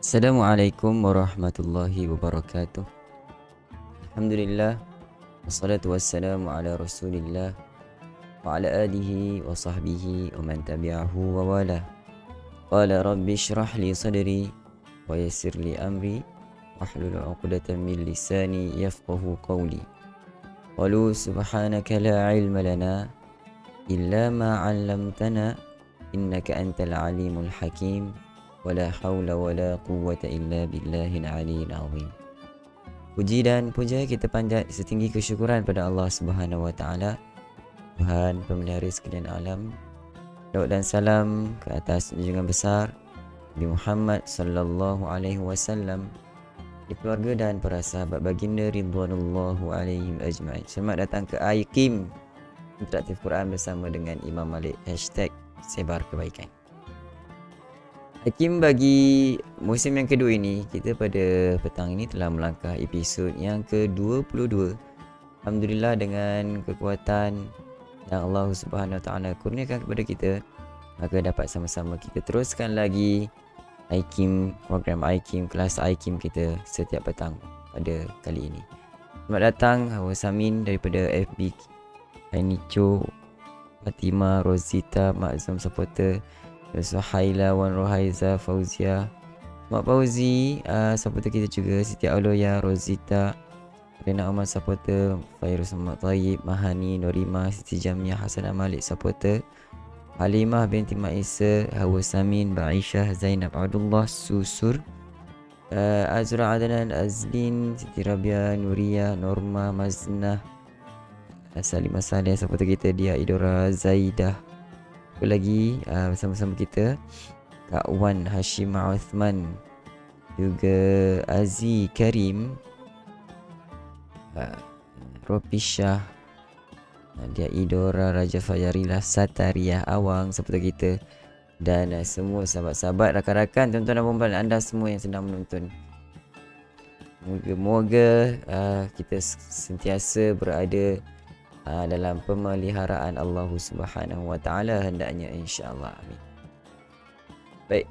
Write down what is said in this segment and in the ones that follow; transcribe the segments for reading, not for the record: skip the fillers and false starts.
Assalamualaikum warahmatullahi wabarakatuh. Alhamdulillah, wassalatu wassalamu ala rasulillah wa ala alihi wa sahbihi wa man tabi'ahu wa wala. Qala rabbi syrah li sadri wa yassir li amri wahlul 'uqdatam min lisani yafqahu qawli. Qalu subhanaka la ilma lana illa ma 'allamtana innaka antal alimul hakim. Wala haula wala quwwata illa billahil aliyyil azim. Puji dan puja kita panjat setinggi kesyukuran pada Allah Subhanahu wa taala, Tuhan pemelihara sekalian alam. Salawat dan salam ke atas junjungan besar Nabi Muhammad sallallahu alaihi wasallam, di keluarga dan para sahabat baginda ridwanullahu alaihim ajma'in. Selamat datang ke iKim Interaktif Quran bersama dengan Imam Malik #sebar kebaikan. Hakim, bagi musim yang kedua ini, kita pada petang ini telah melangkah episod yang ke-22. Alhamdulillah, dengan kekuatan yang Allah Subhanahu Wa Taala kurniakan kepada kita, maka dapat sama-sama kita teruskan lagi program iKim, kelas iKim kita setiap petang pada kali ini. Selamat datang Hawa Samin daripada FB Ainicho, Fatima, Rosita, Makzum supporter, Suhaila, Wan Rohaiza, Fauzia, Mak Fauzi, supporter kita juga, Siti Auloya, Rosita, Rena Umar supporter, Fairuz Ahmad Tayyib, Mahani, Norima, Siti Jamiah, Hasanah Malik supporter, Halimah binti Maisa, Hawa Samin, Baisyah, Zainab Abdullah, Susur, Azra Adnan, Azlin, Siti Rabia, Nuria, Norma, Maznah, Salimah Saleh supporter kita, Dia Idora, Zaidah. Lagi bersama-sama kita Kak Wan Hashim Uthman, juga Aziz Karim, Ropisha, Dia Idora, Raja Fayarilah, Satariah Awang seperti kita, dan semua sahabat-sahabat, rakan-rakan, tuan-tuan dan puan-puan anda semua yang sedang menonton. Moga-moga kita sentiasa berada dalam pemeliharaan Allah Subhanahu Wa Taala hendaknya, insya-Allah. Amin. Baik,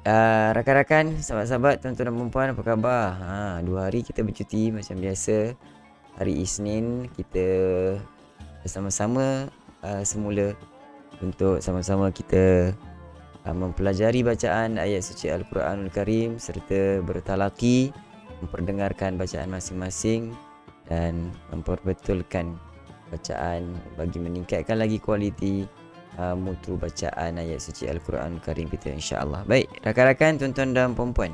rakan-rakan, sahabat-sahabat, tuan-tuan dan puan-puan, apa khabar? 2 hari kita bercuti macam biasa. Hari Isnin kita bersama-sama semula untuk sama-sama kita mempelajari bacaan ayat suci Al-Quranul Karim serta bertalaki, memperdengarkan bacaan masing-masing dan memperbetulkan bacaan bagi meningkatkan lagi kualiti mutu bacaan ayat suci Al-Quran Karim kita, insya-Allah. Baik, rakan-rakan, tuan-tuan dan puan-puan,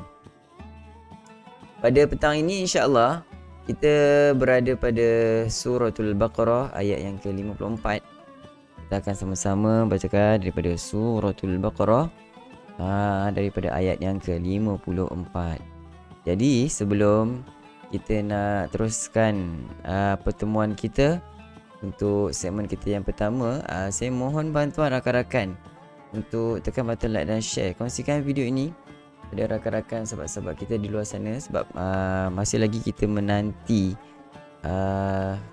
pada petang ini insya-Allah kita berada pada suratul Baqarah ayat yang ke-54. Kita akan sama-sama bacakan daripada suratul Baqarah daripada ayat yang ke-54. Jadi sebelum kita nak teruskan pertemuan kita untuk segmen kita yang pertama, saya mohon bantuan rakan-rakan untuk tekan button like dan share. Kongsikan video ini pada rakan-rakan, sahabat-sahabat kita di luar sana, sebab masih lagi kita menanti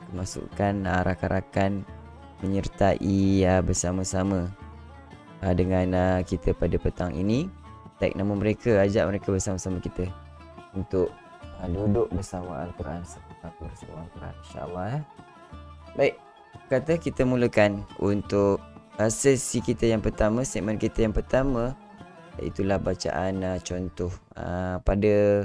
kemasukan rakan-rakan menyertai bersama-sama dengan kita pada petang ini. Tag nama mereka, ajak mereka bersama-sama kita untuk duduk bersama Al-Quran, bersama Al-Quran, insya-Allah. Baik, kata kita mulakan untuk sesi kita yang pertama, segmen kita yang pertama, itulah bacaan contoh. Pada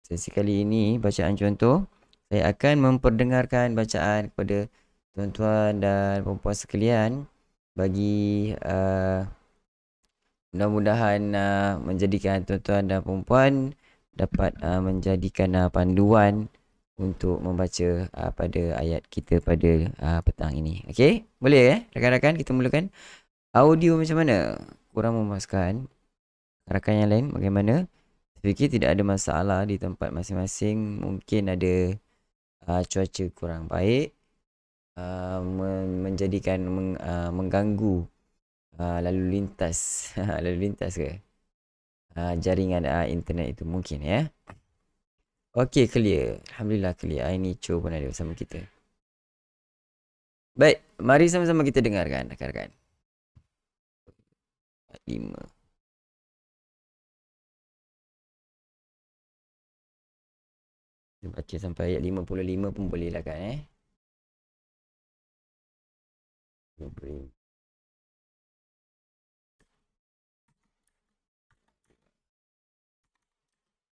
sesi kali ini, bacaan contoh, saya akan memperdengarkan bacaan kepada tuan-tuan dan puan-puan sekalian bagi mudah-mudahan menjadikan tuan-tuan dan puan-puan dapat menjadikan panduan untuk membaca pada ayat kita pada petang ini. Okey, boleh rakan-rakan, kita mulakan. Audio macam mana? Kurang memuaskan. Rakan yang lain bagaimana? Saya fikir tidak ada masalah di tempat masing-masing. Mungkin ada cuaca kurang baik, menjadikan mengganggu lalu lintas lalu lintas ke jaringan internet itu mungkin, ya. Okey, clear. Alhamdulillah clear. Ini Cho pun ada bersama kita. Baik, mari sama-sama kita dengarkan, rakan-rakan. 5 Kita baca sampai ayat 55 pun boleh lah kan 55.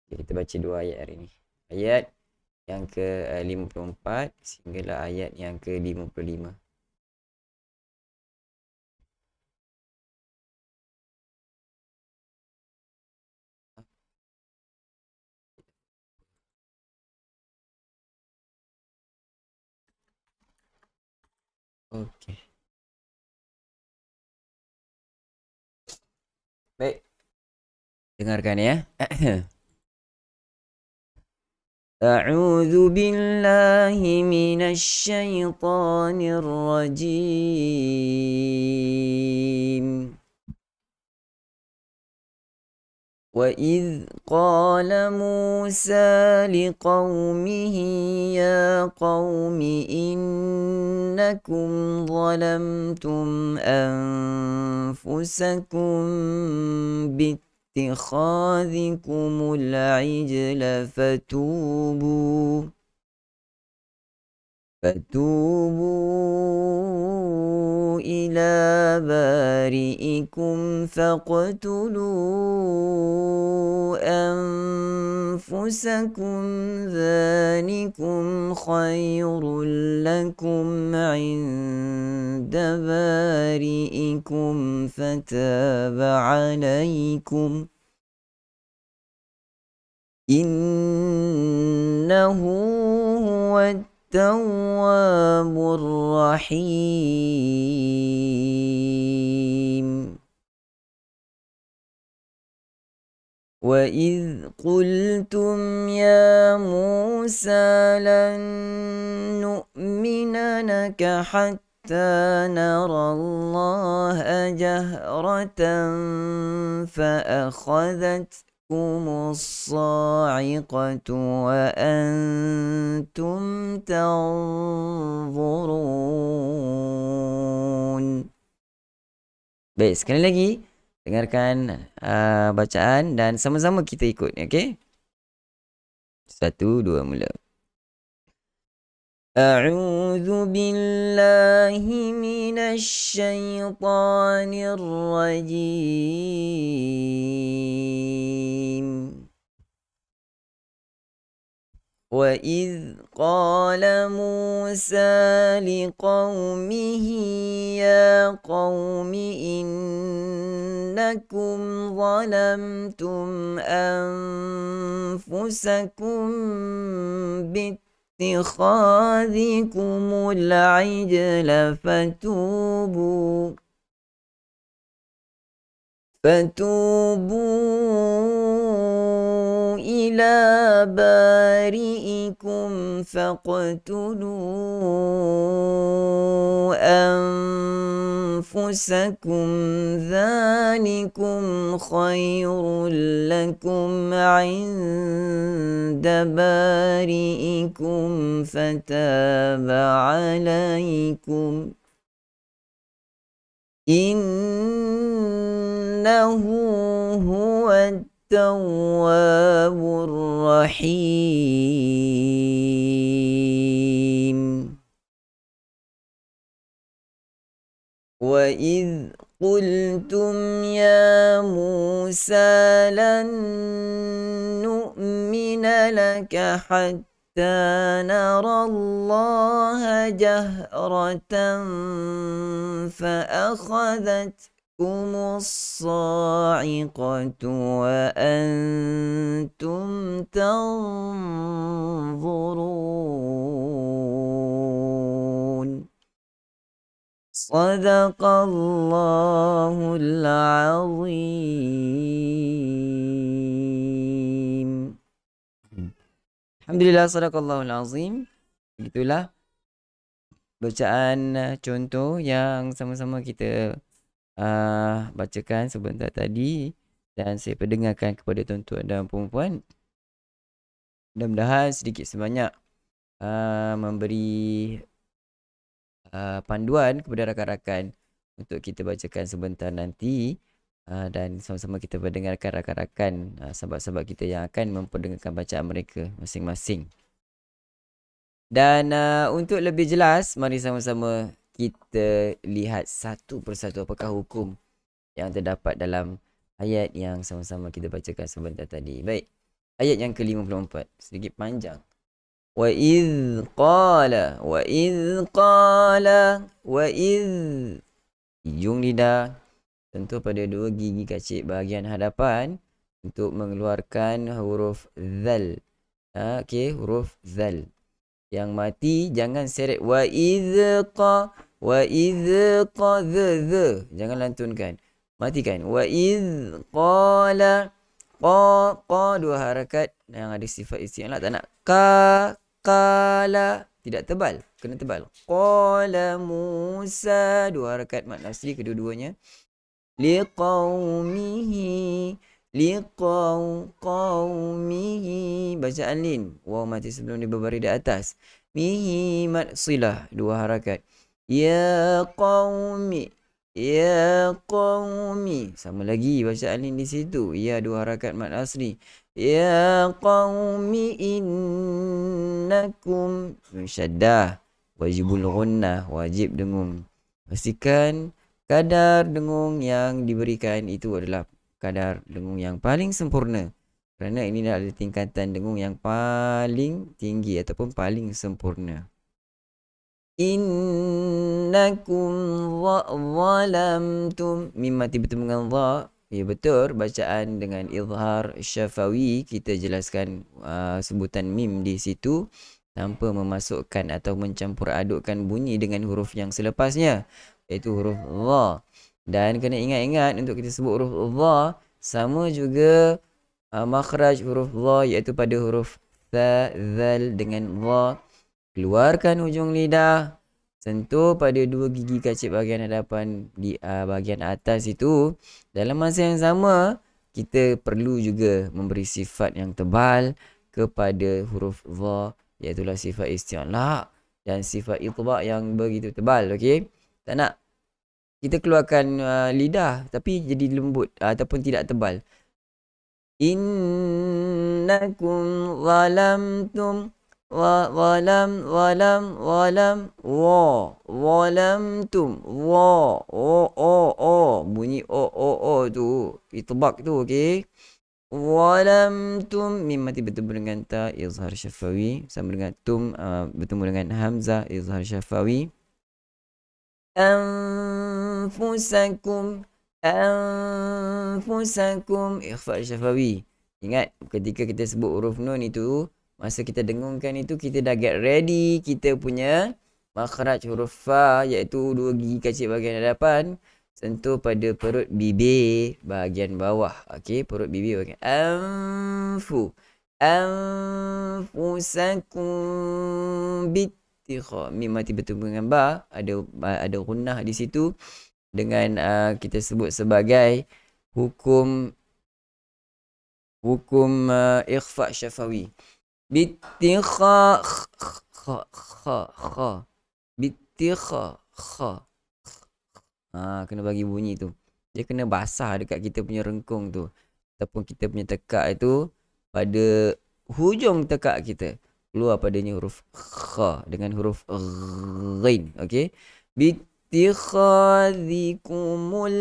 Jadi kita baca 2 ayat hari ni. Ayat yang ke 54 sehinggalah ayat yang ke 55. Okey. Baik. Dengarkan ya. أعوذ بالله من الشيطان الرجيم وإذ قال موسى لقومه يا قوم إنكم ظلمتم أنفسكم اتخاذكم العجل فتوبوا إلى بارئكم فاقتلوا أنفسكم ذلكم خير لكم عند بارئكم فتاب عليكم إنه هو التواب الرحيم وإذ قلتم يا موسى لن نؤمن لك حتى نرى الله جهرة فأخذتكم الصاعقة وأنتم تنظرون. Baik, sekali lagi dengarkan bacaan dan sama-sama kita ikut, okey? 1 2 mula. أعوذ بالله من الشيطان الرجيم وإذ قال موسى لقومه يا قوم إنكم ظلمتم أنفسكم اتخاذكم العجل فتوبوا إلى بارئكم فاقتلوا أنفسكم ذلكم خير لكم عند بارئكم فتاب عليكم إنه هو التواب الرحيم وإذ قلتم يا موسى لن نؤمن لك حتى نرى الله جهرة فأخذتكم الصاعقة وأنتم تنظرون. صدق الله العظيم. Alhamdulillah, sadaqallahul azim. Begitulah bacaan contoh yang sama-sama kita bacakan sebentar tadi dan saya perdengarkan kepada tuan-tuan dan puan-puan. Mudah-mudahan sedikit sebanyak memberi panduan kepada rakan-rakan untuk kita bacakan sebentar nanti dan sama-sama kita mendengarkan rakan-rakan sahabat-sahabat kita yang akan memperdengarkan bacaan mereka masing-masing. Dan untuk lebih jelas, mari sama-sama kita lihat satu persatu apakah hukum yang terdapat dalam ayat yang sama-sama kita bacakan sebentar tadi. Baik, ayat yang ke-54, sedikit panjang. Wa idh qala, wa idh qala, wa idh. Hujung lidah tentu pada dua gigi kacip bahagian hadapan untuk mengeluarkan huruf zal. Okey, huruf zal. Yang mati jangan seret wa idqa, wa idqa, the. Jangan lantunkan. Matikan. Wa idh qala, qa dua harakat yang ada sifat isti'la, tak nak qala, tidak tebal, kena tebal. Qala Musa, dua harakat mad asli kedua-duanya. Liqaumihi, qaumihi, bacaan lin, waw mati sebelum dia berbaris di atas. Mihi mad silah, dua harakat. Ya qaumi, sama lagi bacaan lin di situ. Ya, dua harakat mad asli. Ya qaumi innakum, syaddah, wajibul ghunnah, wajib dengung. Pastikan kadar dengung yang diberikan itu adalah kadar dengung yang paling sempurna, kerana ini adalah tingkatan dengung yang paling tinggi ataupun paling sempurna. Innakum zalamtum, mim mati bertemu dengan za. Ya betul, bacaan dengan izhar syafawi, kita jelaskan sebutan mim di situ tanpa memasukkan atau mencampur adukkan bunyi dengan huruf yang selepasnya, iaitu huruf za. Dan kena ingat-ingat untuk kita sebut huruf za, sama juga makhraj huruf za, iaitu pada huruf tha, zal dengan za. Keluarkan hujung lidah, sentuh pada dua gigi kacip bahagian hadapan di bahagian atas itu. Dalam masa yang sama, kita perlu juga memberi sifat yang tebal kepada huruf za, iaitu sifat isti'la dan sifat itba' yang begitu tebal. Okey, tak nak kita keluarkan lidah tapi jadi lembut ataupun tidak tebal. Innakum zalamtum, zalamtum, bunyi o tu, itbaq tu. Okey, zalamtum, mim mati bertemu dengan ta, izhar syafawi, sama dengan tum bertemu dengan hamzah, izhar syafawi. Anfusakum, ikhfa syafawi. Ingat, ketika kita sebut huruf nun itu, masa kita dengungkan itu, kita dah get ready kita punya makhraj huruf fa, iaitu dua gigi kacip bahagian hadapan, sentuh pada perut bibir bahagian bawah. Okey, perut bibir bahagian anfusakum bit. Mim mati bertemu dengan ba, ada gunnah di situ, dengan kita sebut sebagai hukum ikhfa syafawi. Bittikha, kena bagi bunyi tu, dia kena basah dekat kita punya rengkung tu ataupun kita punya tekak itu, pada hujung tekak kita keluar padanya huruf kha dengan huruf ghain. Okey, bittikhadhikumul,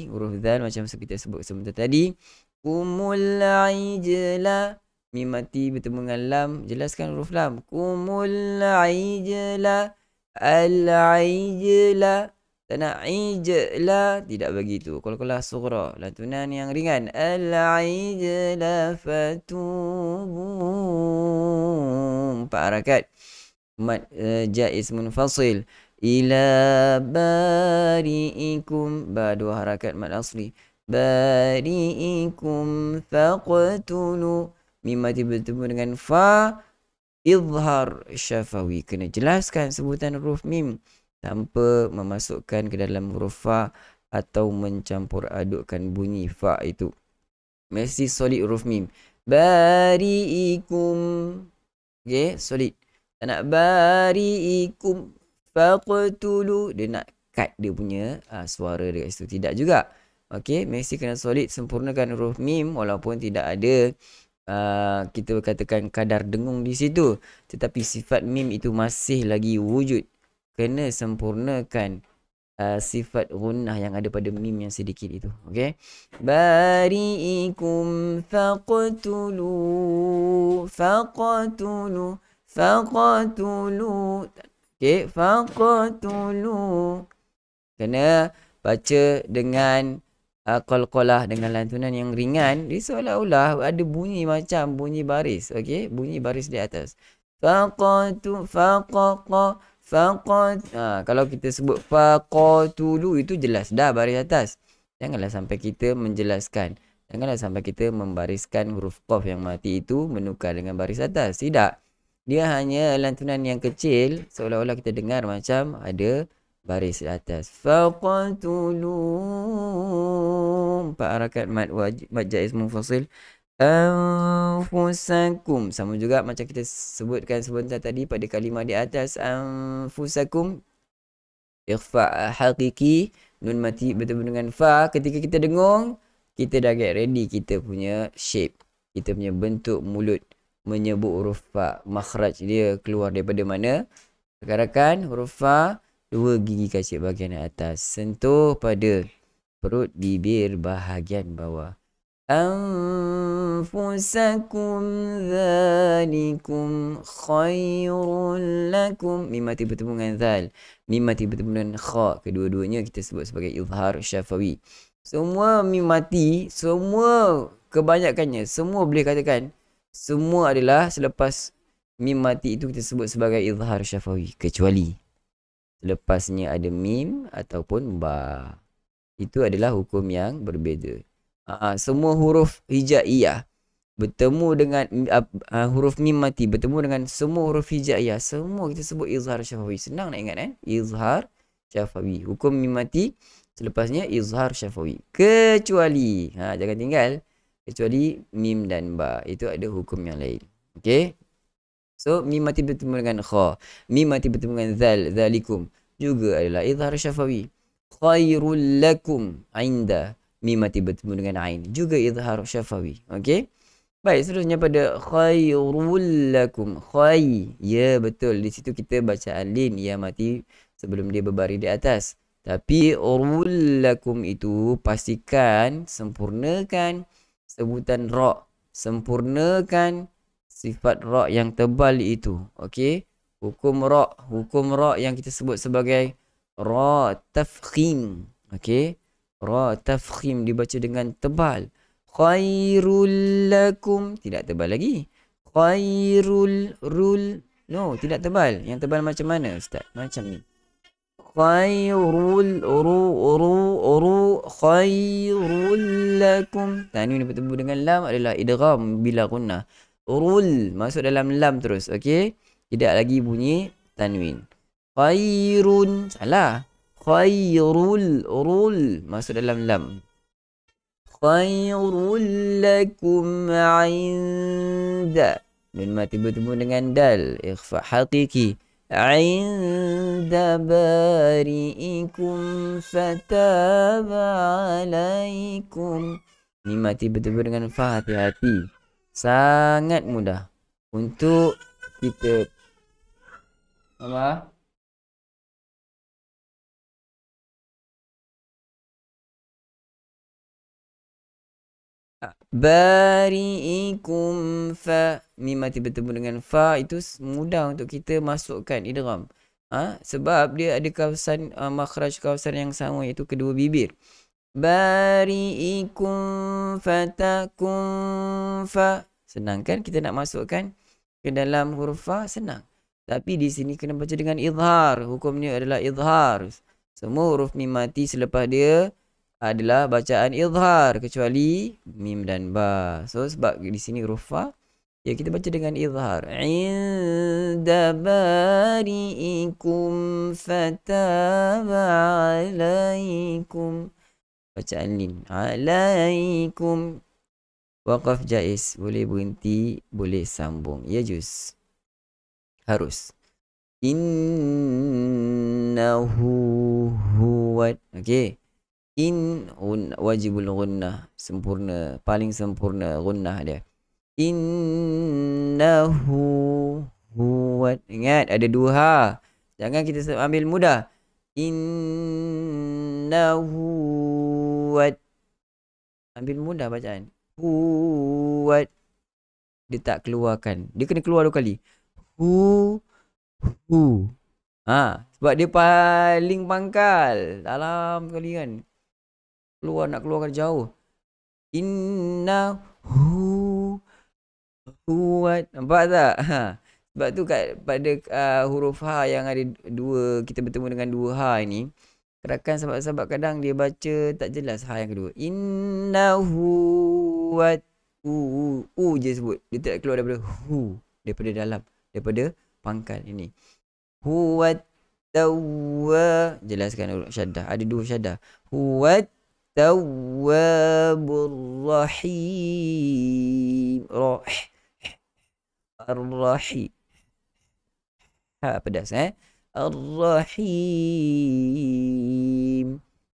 huruf dzal macam kita sebut sebentar tadi. Kumul ijla, mim mati bertemu dengan lam, jelaskan huruf lam. Kumul ijla, al-ijla, tak nak ijla, tidak begitu. Qalqalah sughra, lantunan yang ringan. Al-ijla fatubu, 4 harakat. Mad jaiz munfasil. Ila bari'ikum, ba 2 harakat mad asli. Bari'ikum faqtulu, mim mati bertemu dengan fa, izhar syafawi. Kena jelaskan sebutan huruf mim tanpa memasukkan ke dalam huruf fa atau mencampur adukkan bunyi fa itu. Mesti solid huruf mim. Bari'ikum. Okey, solid. Tak nak bari'ikum faqtulu, dia nak cut dia punya suara dekat situ, tidak juga. Okey, mesti kena solid, sempurnakan huruf mim walaupun tidak ada kita katakan kadar dengung di situ, tetapi sifat mim itu masih lagi wujud. Kena sempurnakan sifat gunnah yang ada pada mim yang sedikit itu. Okey. Bari'ikum faqtulu okey, faqtulu. Kena baca dengan qalqalah, dengan lantunan yang ringan. Dia seolah-olah ada bunyi macam bunyi baris. Okey, bunyi baris di atas. Faqatu faqaqa faqat. Kalau kita sebut faqatulu itu jelas dah baris atas. Janganlah sampai kita menjelaskan. Janganlah sampai kita membariskan huruf qaf yang mati itu menukar dengan baris atas. Tidak. Dia hanya lantunan yang kecil, seolah-olah kita dengar macam ada baris di atas. Faqatulu. 4 harakat mad wajib, mad jaiz munfasil. Anfusakum, sama juga macam kita sebutkan sebentar tadi pada kalimah di atas. Anfusakum, ikhfa hakiki, nun mati bertemu dengan fa. Ketika kita dengung, kita dah get ready kita punya shape, kita punya bentuk mulut menyebut huruf fa. Makhraj dia keluar daripada mana? Rakan-rakan, huruf fa, 2 gigi kacip bahagian atas, sentuh pada perut bibir bahagian bawah. Anfusakum dhalikum khairul lakum. Mim mati bertemu dengan zal, mim mati bertemu dengan kha. Kedua-duanya kita sebut sebagai izhar syafawi. Semua mim mati, semua kebanyakannya, semua boleh katakan, semua adalah selepas mim mati itu kita sebut sebagai izhar syafawi, kecuali lepasnya ada mim ataupun ba. Itu adalah hukum yang berbeza. Semua huruf hijaiyah bertemu dengan huruf mim mati bertemu dengan semua huruf hijaiyah, semua kita sebut izhar syafawi. Senang nak ingat izhar syafawi. Hukum mim mati selepasnya izhar syafawi. Kecuali jangan tinggal, kecuali mim dan ba, itu ada hukum yang lain. Okey. So mim mati bertemu dengan kha, mim mati bertemu dengan zal, zalikum, juga adalah izhar syafawi. Khairul lakum inda, mim mati bertemu dengan ain, juga izhar syafawi. Okey. Baik, seterusnya pada khairul lakum. Ya betul, di situ kita baca alin ya mati sebelum dia berbaris di atas. Tapi urul lakum itu pastikan sempurnakan sebutan ra, sempurnakan sifat ra yang tebal itu. Okey. Hukum ra yang kita sebut sebagai ra tafkhim. Okey. Ra tafkhim dibaca dengan tebal. Khairul lakum, tidak tebal lagi. Khairul rul, no, tidak tebal. Yang tebal macam mana ustaz? Macam ni. Khairul khairul lakum. Tanwin bertemu dengan lam adalah idgham bila gunnah. Rul masuk dalam lam terus. Okey. Tidak lagi bunyi tanwin. Khairun, salah. Khairul rul masuk dalam lam. Khairul lakum inda, nun mati bertemu dengan dal, ikhfa hakiki. Inda bari'ikum fataba alaikum. Ni mati bertemu dengan fa, hati-hati. Sangat mudah untuk kita apa? Bari'ikum fa, mim mati bertemu dengan fa, itu mudah untuk kita masukkan idgham. Sebab dia ada kawasan makhraj kawasan yang sama, iaitu kedua bibir. Bari'ikum fatakum fa. Senang kan kita nak masukkan ke dalam huruf fa, senang. Tapi di sini kena baca dengan izhar. Hukumnya adalah izhar. Semua huruf mim mati selepas dia adalah bacaan izhar kecuali mim dan ba. So sebab di sini huruf fa, ya kita baca dengan izhar. Inda bari'ikum fataba alaikum. Bacaan lin. Alaikum. Waqaf jaiz, boleh berhenti, boleh sambung. Ya juz. Harus. Innahu huwat. Okey. In wajibul gunnah, sempurna, paling sempurna gunnah dia. Innahu huwa. Ingat ada dua ha. Jangan kita ambil mudah. Innahu huwa. Ambil mudah bacaan. Huwa. Dia tak keluarkan. Dia kena keluar 2 kali. Hu. Sebab dia paling pangkal. Dalam sekali kan. Nak keluarkan jauh. Innahu huwa. Nampak tak? Sebab tu pada huruf ha yang ada dua, kita bertemu dengan 2 ha ini, rakan sahabat-sahabat kadang dia baca tak jelas ha yang kedua. Innahu wa je sebut. Dia tak keluar daripada hu, daripada dalam, daripada pangkal ini. Huwa tawwa. Jelaskan syaddah. Ada 2 syaddah. Huwa tawwabur rahim. Ar-rahim. Ha pedas Ar-rahim.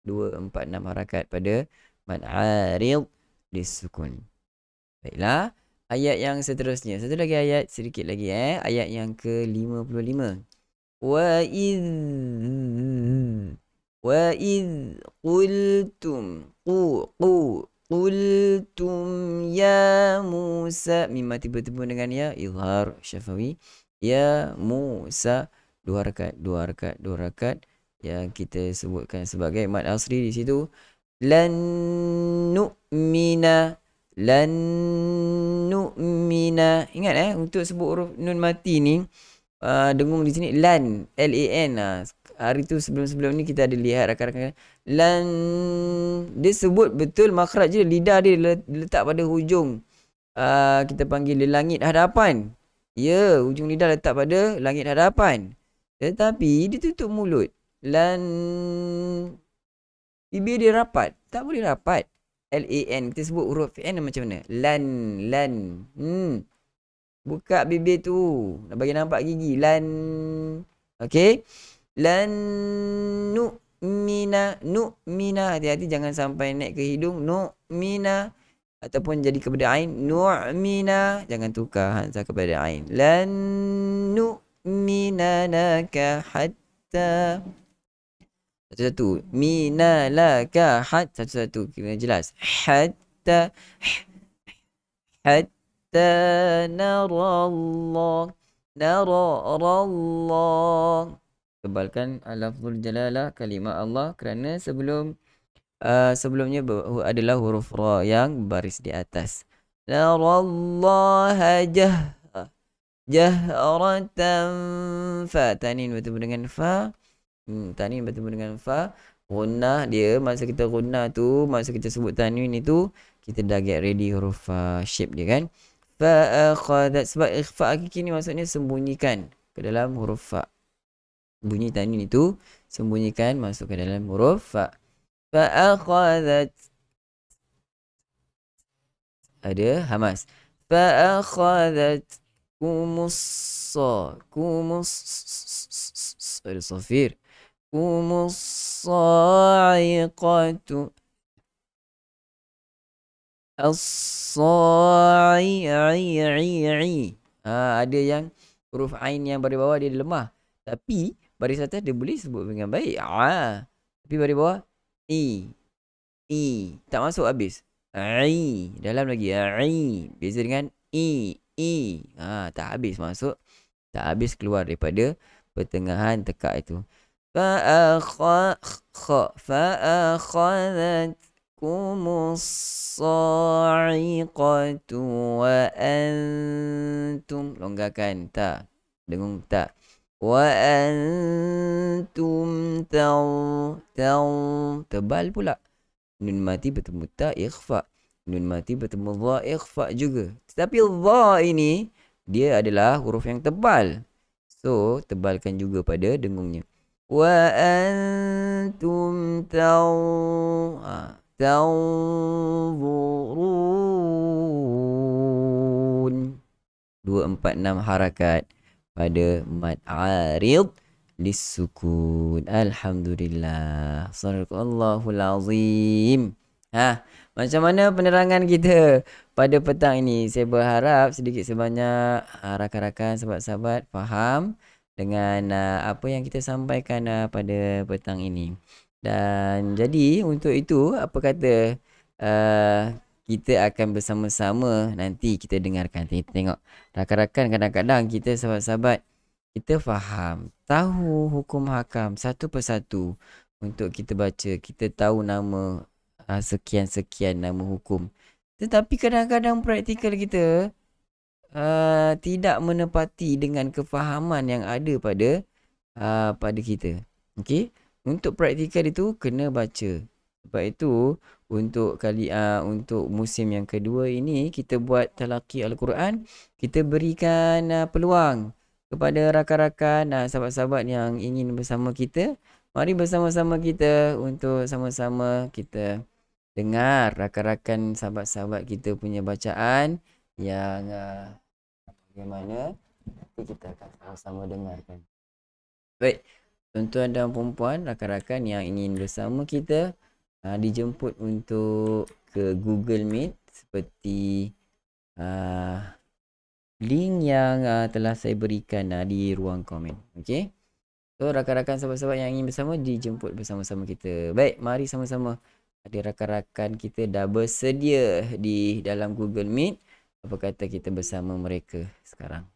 2, 4, 6 harakat pada mad arid disukun. Baiklah, ayat yang seterusnya. Satu lagi ayat, sedikit lagi ayat yang ke-55. Wa idh qultum qultum ya Musa. Mim mati bertemu dengan ya, izhar syafawi. Ya Musa. 2 rakaat yang kita sebutkan sebagai mad asri di situ. Lan nu'mina. Ingat untuk sebut huruf nun mati ni, dengung di sini lan, LAN. Hari tu sebelum ni kita ada lihat rakan-rakan lan, dia sebut betul makhraj je, lidah dia letak pada hujung. Kita panggil dia langit hadapan. Ya, hujung lidah letak pada langit hadapan. Tetapi dia tutup mulut. Lan, bibir dia rapat. Tak boleh rapat. LAN. Kita sebut huruf N macam mana? Lan. Buka bibir tu. Nak bagi nampak gigi. Lan. Okey. Lan nu'mina. Hati-hati jangan sampai naik ke hidung. Nu'mina. Ataupun jadi kepada ain. Nu'mina. Jangan tukar hamzah kepada ain. Lan nu'mina laka hatta. Satu-satu. Mina laka hat. Satu-satu. Kena jelas. Hatta narallah. Tebalkan lafzul jalalah kalimah Allah, kerana sebelumnya adalah huruf ra yang baris di atas. Narallaha jahratan fa. Tanin bertemu dengan fa. Tanin bertemu dengan fa. Gunnah dia, masa kita gunnah tu, masa kita sebut tanwin itu, kita dah get ready huruf shape dia kan. Fa akhadat. Sebab ikhfa hakiki ni maksudnya sembunyikan ke dalam huruf fa. Bunyi tanwin itu sembunyikan masuk ke dalam huruf fa. Fa akhadat. Ada hamas. Fa akhadat kumus. Ada safir. Kumus sa'iqatu. As-sa'i. Ada yang huruf ain yang baris bawah dia lemah. Tapi baris atas dia boleh sebut dengan baik. Tapi baris bawah i. Tak masuk habis. Dalam lagi. Beza dengan i. Tak habis masuk. Tak habis keluar daripada pertengahan tekak itu. Fa'akhadatkumus sa'iqatu wa antum. Longgarkan ta. Dengung ta. Wa antum tebal pula. Nun mati bertemu ta ikhfa. Nun mati bertemu dha ikhfa juga. Tetapi dha ini dia adalah huruf yang tebal. So tebalkan juga pada dengungnya. Wa antum tanzurun. 2, 4, 6 harakat pada mad arid lisukun. Alhamdulillah. Sadaqallahul azim. Macam mana penerangan kita pada petang ini? Saya berharap sedikit sebanyak rakan-rakan, sahabat-sahabat faham dengan apa yang kita sampaikan pada petang ini. Dan jadi untuk itu apa kata uh, kita akan bersama-sama nanti kita dengarkan. Kita tengok rakan-rakan kadang-kadang kita sahabat-sahabat kita faham, tahu hukum hakam satu persatu untuk kita baca. Kita tahu nama sekian-sekian nama hukum. Tetapi kadang-kadang praktikal kita tidak menepati dengan kefahaman yang ada pada kita. Okey? Untuk praktikal itu kena baca. Sebab itu untuk musim yang kedua ini kita buat talaqi Al-Quran, kita berikan peluang kepada rakan-rakan sahabat-sahabat yang ingin bersama kita. Mari bersama-sama kita untuk sama-sama kita dengar rakan-rakan sahabat-sahabat kita punya bacaan yang bagaimana nanti kita akan sama-sama dengarkan. Baik, tuan-tuan dan puan-puan, rakan-rakan yang ingin bersama kita dijemput untuk ke Google Meet seperti link yang telah saya berikan di ruang komen. Okey. So rakan-rakan sahabat-sahabat yang ingin bersama dijemput bersama-sama kita. Baik, mari sama-sama. Ada rakan-rakan kita dah bersedia di dalam Google Meet. Apa kata kita bersama mereka sekarang.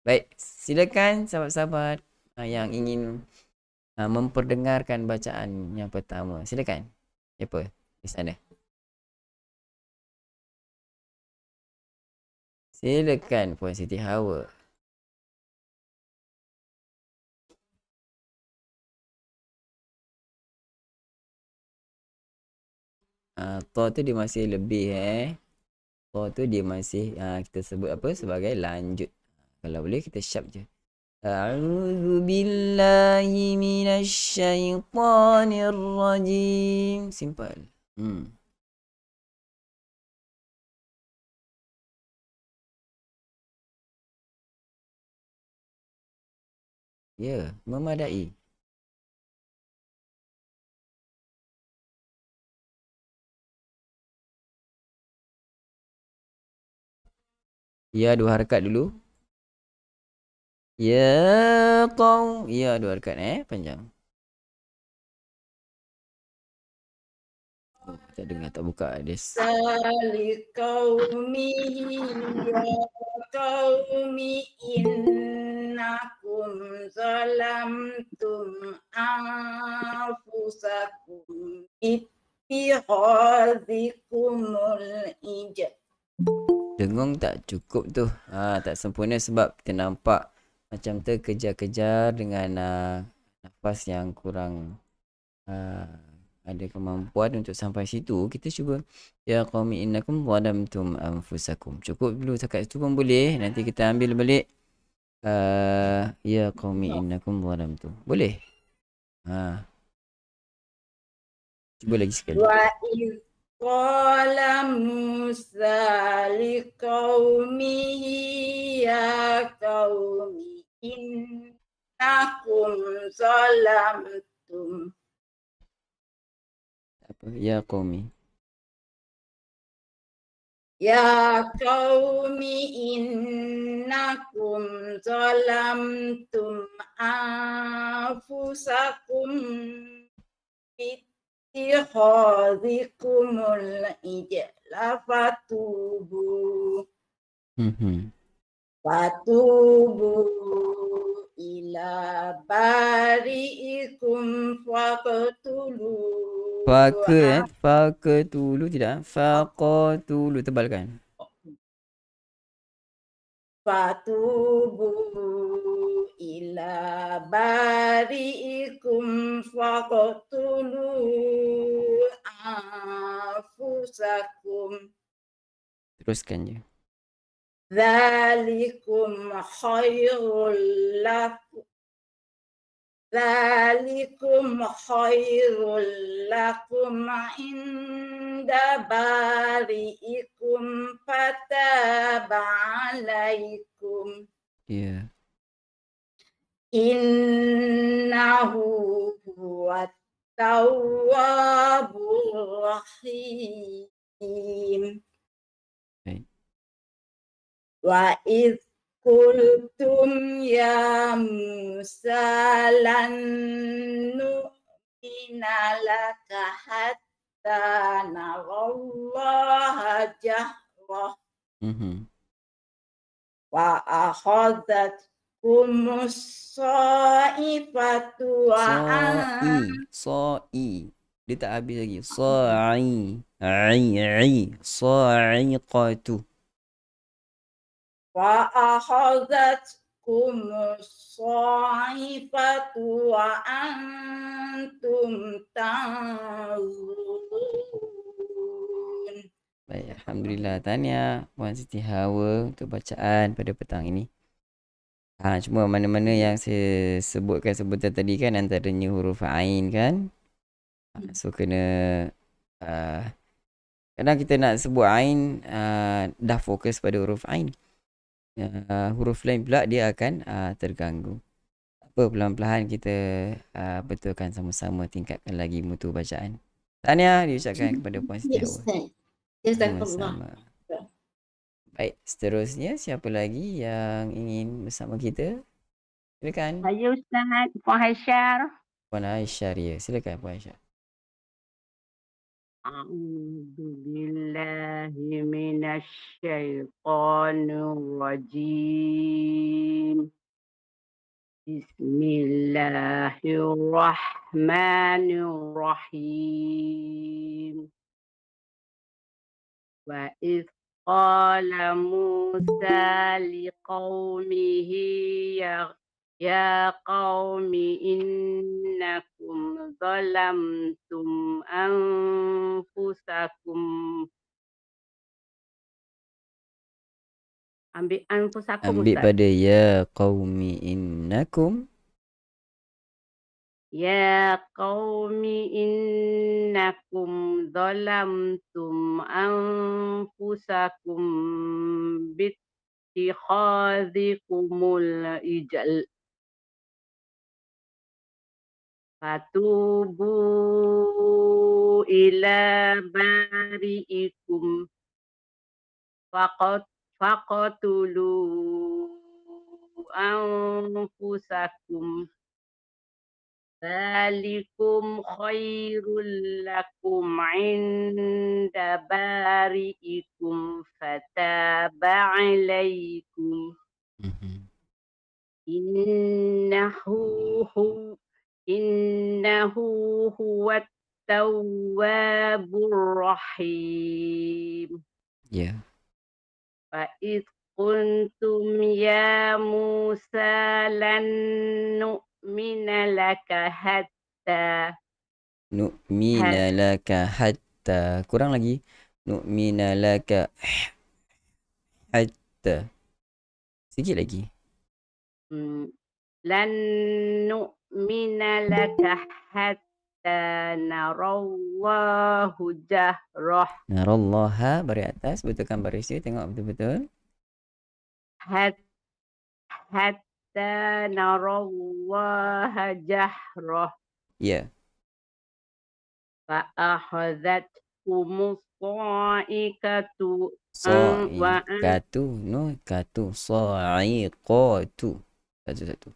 Baik, silakan sahabat-sahabat yang ingin memperdengarkan bacaan yang pertama. Silakan. Siapa di sana? Silakan Puan Siti Hawa. To tu dia masih lebih To tu dia masih kita sebut apa sebagai lanjut. Kalau boleh kita sharp je. A'udzu billahi minasyaitonir rajim. Simple. Ya, memadai. Ya, 2 harakat dulu. Ya, qaum. Ya, 2 harakat panjang. Oh, tak dengar, tak buka des. Qaumihi ya qaumi innakum zalamtum anfusakum ittikhadhikumul ijab. Dengung tak cukup tu. Tak sempurna sebab kita nampak macam terkejar-kejar dengan nafas yang kurang ada kemampuan untuk sampai situ. Kita cuba ya qaumi innakum zalamtum anfusakum. Cukup dulu setakat itu pun boleh. Nanti kita ambil balik ya qaumi innakum zalamtum. Boleh? Cuba lagi sekali. Wa qala Musa liqaumihi ya qaumi innakum zalamtum. Apa? Ya qaumi. Ya qaumi innakum zalamtum anfusakum ittikhadhikumul ijla fatubu ila bari'ikum faqtulu. Faqtulu tidak. Faqtulu tebalkan. Fatubu ila bari'ikum faqtulu anfusakum. Teruskan je. Dzalikum khairul lakum. Dzalikum khairul lakum inda bari'ikum fataba alaikum. Ya. Innahu huwat tawwabur rahim. Baik. Wa idh qultum ya Musa lan nu'mina laka hatta narallaha jahrah wa akhadhatkumus sa'ifatu wa Sa'i. Dia tak habis lagi. Sa'i. Sa'iqatu. wa akhadhatkumus sa'ifatu wa antum tanzurun. Baik, alhamdulillah. Tahniah Puan Siti Hawa untuk bacaan pada petang ini. Cuma mana-mana yang saya sebutkan sebutan tadi kan antaranya huruf ain kan. So kena kadang kita nak sebut ain dah fokus pada huruf ain. Huruf lain pula dia akan terganggu. Apa pelan-pelan kita betulkan sama-sama, tingkatkan lagi mutu bacaan. Tahniah diucapkan kepada Puan Siti Hawa. Sama-sama. Baik, seterusnya siapa lagi yang ingin bersama kita? Silakan. Saya Ustaz Puan Haisyar. Puan Aisyah, ya. Silakan Puan Aisyah. A'udzu billahi minasy syaithanir rajim. Bismillahirrahmanirrahim. Wa idh qala Musa liqaumihi ya qaumi innakum zalamtum anfusakum. Ambil anfusakum, Ambil Ustaz. pada ya qaumi innakum. Ya qaumi innakum zalamtum anfusakum bittikhadhikumul ijal. Fatubu ila bari'ikum faqatulu anfusakum. Dzalikum khairul lakum inda bari'ikum fataba alaikum. Innahu huwat tawwabur rahim. Ya. Fa id kuntum ya Musa lan nu'mina laka hatta. Nu'mina laka hatta. Kurang lagi. Nu'mina laka hatta. Sikit lagi. Lan nu'mina laka hatta narawwahu jahrah. Narallaha baris atas. Betulkan baris dia. Tengok betul-betul. Hatta narawwaha jahrah. Ya. Fa'akhadhatkumus sa'iqatu. Sa'iqatu. No, katu. Sa'iqatu. Satu-satu.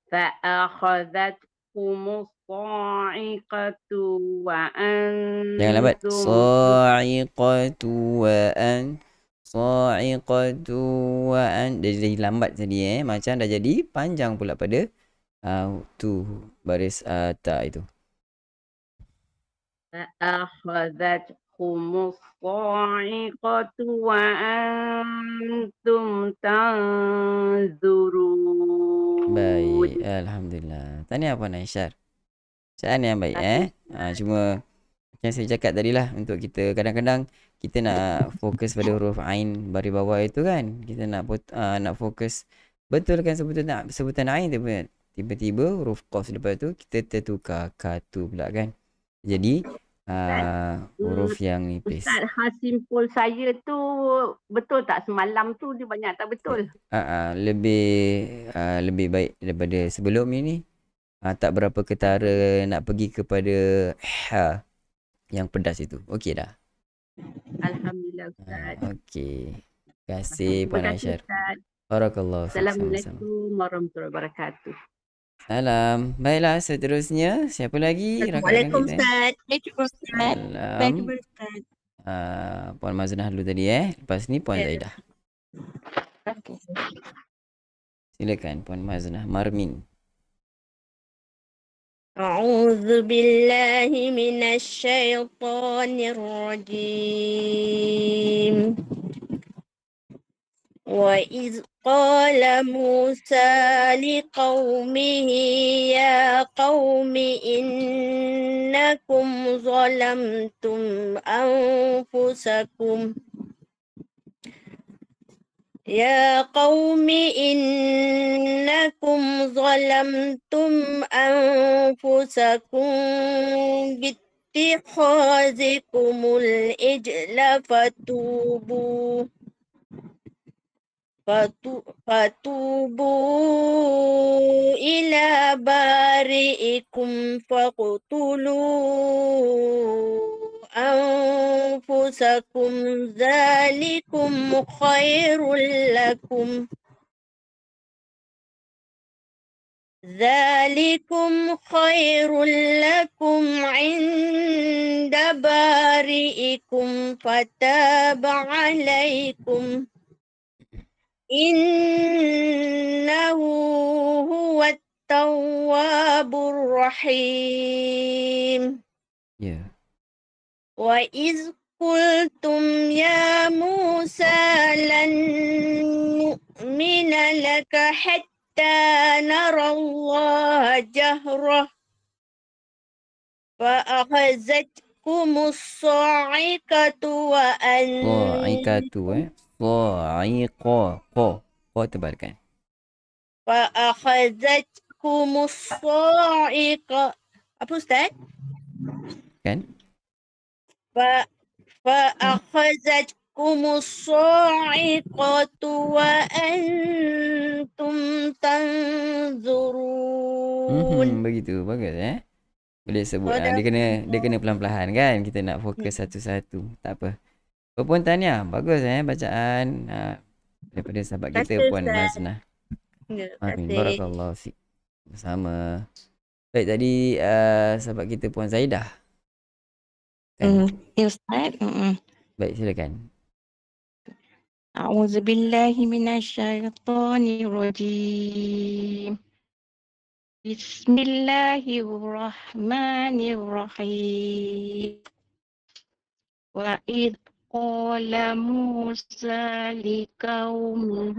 Fa'akhadhatkumus sa'iqatu wa antum. Jangan lambat. Sa'iqatu wa an. Sa'iqatu wa an. Dia jadi lambat tadi Macam dah jadi panjang pula pada tu baris ta itu. Fa'akhadhatkumus sa'iqatu wa antum tanzurun. Baik, alhamdulillah. Tahniah Puan Aisyah. Bacaan yang baik cuma macam saya cakap tadi lah, untuk kita kadang-kadang kita nak fokus pada huruf ain baris bawah itu kan. Kita nak fokus betulkan sebutan ain tu pun. Tiba-tiba huruf qaf lepas tu kita tertukar katu pula kan. Jadi huruf yang nipis. Ustaz, simpul saya tu betul tak semalam tu dia banyak tak betul? Lebih baik daripada sebelum ini. Tak berapa ketara nak pergi kepada yang pedas itu. Okey dah. Alhamdulillah Ustaz. Okey. Terima kasih Terima Puan kasih Aisyah. Ustaz. Barakallahu fiik. Sama-sama. Assalamualaikum warahmatullahi wabarakatuh. Salam. Baiklah, seterusnya siapa lagi rakan-rakan Assalamualaikum kita? Ustaz. Waalaikumsalam Ustaz. Salam. Waalaikumsalam Ustaz. Puan Maznah dulu tadi Lepas ni Puan Ya. Zaidah. Okey. Silakan Puan Maznah Marmin. أعوذ بالله من الشيطان الرجيم وإذ قال موسى لقومه يا قوم إنكم ظلمتم أنفسكم يا قوم إنكم ظلمتم أنفسكم باتخاذكم العجل فتوبوا إلى بارئكم فاقتلوا أنفسكم ذلكم خير لكم عند بارئكم فتاب عليكم إنه هو التواب الرحيم. Ya. وإذ قلتم يا موسى لن نؤمن لك حتى نرى الله جهرة فأخذتكم الصاعقة Sa'iqatu Sa'iqa. Qa tebalkan. فأخذتكم الصاعقة. Apa Ustaz? Kan? فأخذتكم الصاعقة وأنتم تنظرون. Begitu. Bagus Boleh sebut. Pada- Dia kena pelan-pelan kan. Kita nak fokus satu-satu. Tak apa. Puan Tania, bagus bacaan daripada sahabat Terima kita kasih, Puan Ustaz. Maznah. Terima Amin. kasih. Barakallahu fiik. Sama. Baik, tadi sahabat kita Puan Zaidah. Kan? Ya Ustaz. Baik, silakan. أعوذ بالله من الشيطان الرجيم بسم الله الرحمن الرحيم وإذ قال موسى لقومه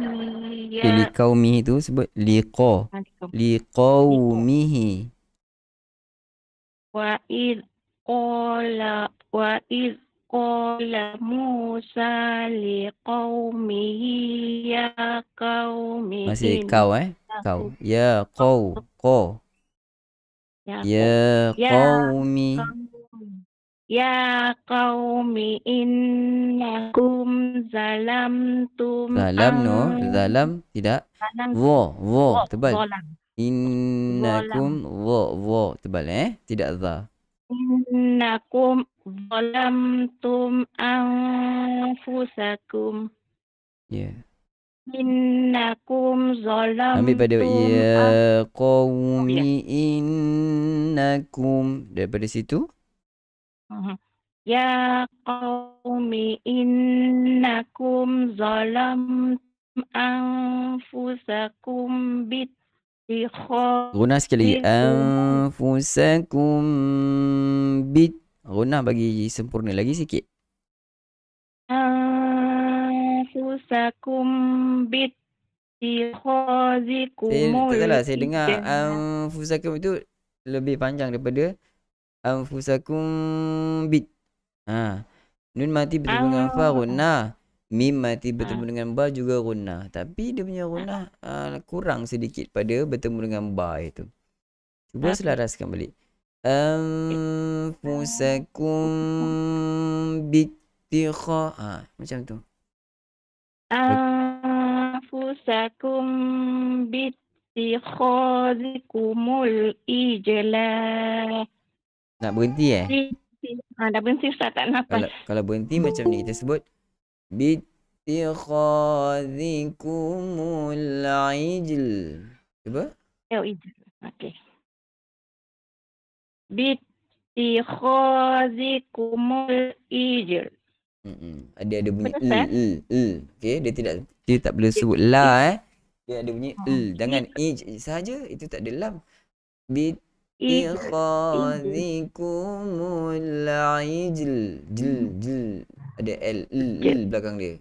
Li qaumihi tu sebut liqa. Liqaumihi. وإذ قال موسى لقومه يا قوم Masih kau Kau. Ya qau. Qa. Ya qaumi. يا قوم إنكم ظلمتم Zalam no. Zalam tidak. Wa. Tebal. ظلم. Innakum wa. Tebal Tidak za. إنكم ظلمتم أنفسكم Ya. إنكم Ambil pada ظلمتم ya qaumi innakum. Daripada situ. يا قوم إنكم ظلمتم أنفسكم باتخاذ Guna sekali lagi. Anfusakum bit. Guna bagi sempurna lagi sikit. أنفسكم باتخاذكم Tak salah. Saya dengar anfusakum itu lebih panjang daripada anfusakum bit. Nun mati bertemu dengan fa gunnah. Mim mati bertemu dengan ba juga gunnah. Tapi dia punya gunnah kurang sedikit pada bertemu dengan ba itu. Cuba selaraskan balik. Anfusakum bittikha. Macam tu. أنفسكم باتخاذكم الإجلال Nak berhenti Dah berhenti Ustaz, tak nafas. Kalau berhenti macam ni kita sebut bittikhadhikumul ijl. Cuba. Okey. Bittikhazikumul ijl. Ada bunyi Betul, Okey, dia tak perlu sebut la Dia ada bunyi Jangan saja, itu tak ada lam. Bittikhazikumul ijl. Jl. Ada l belakang dia.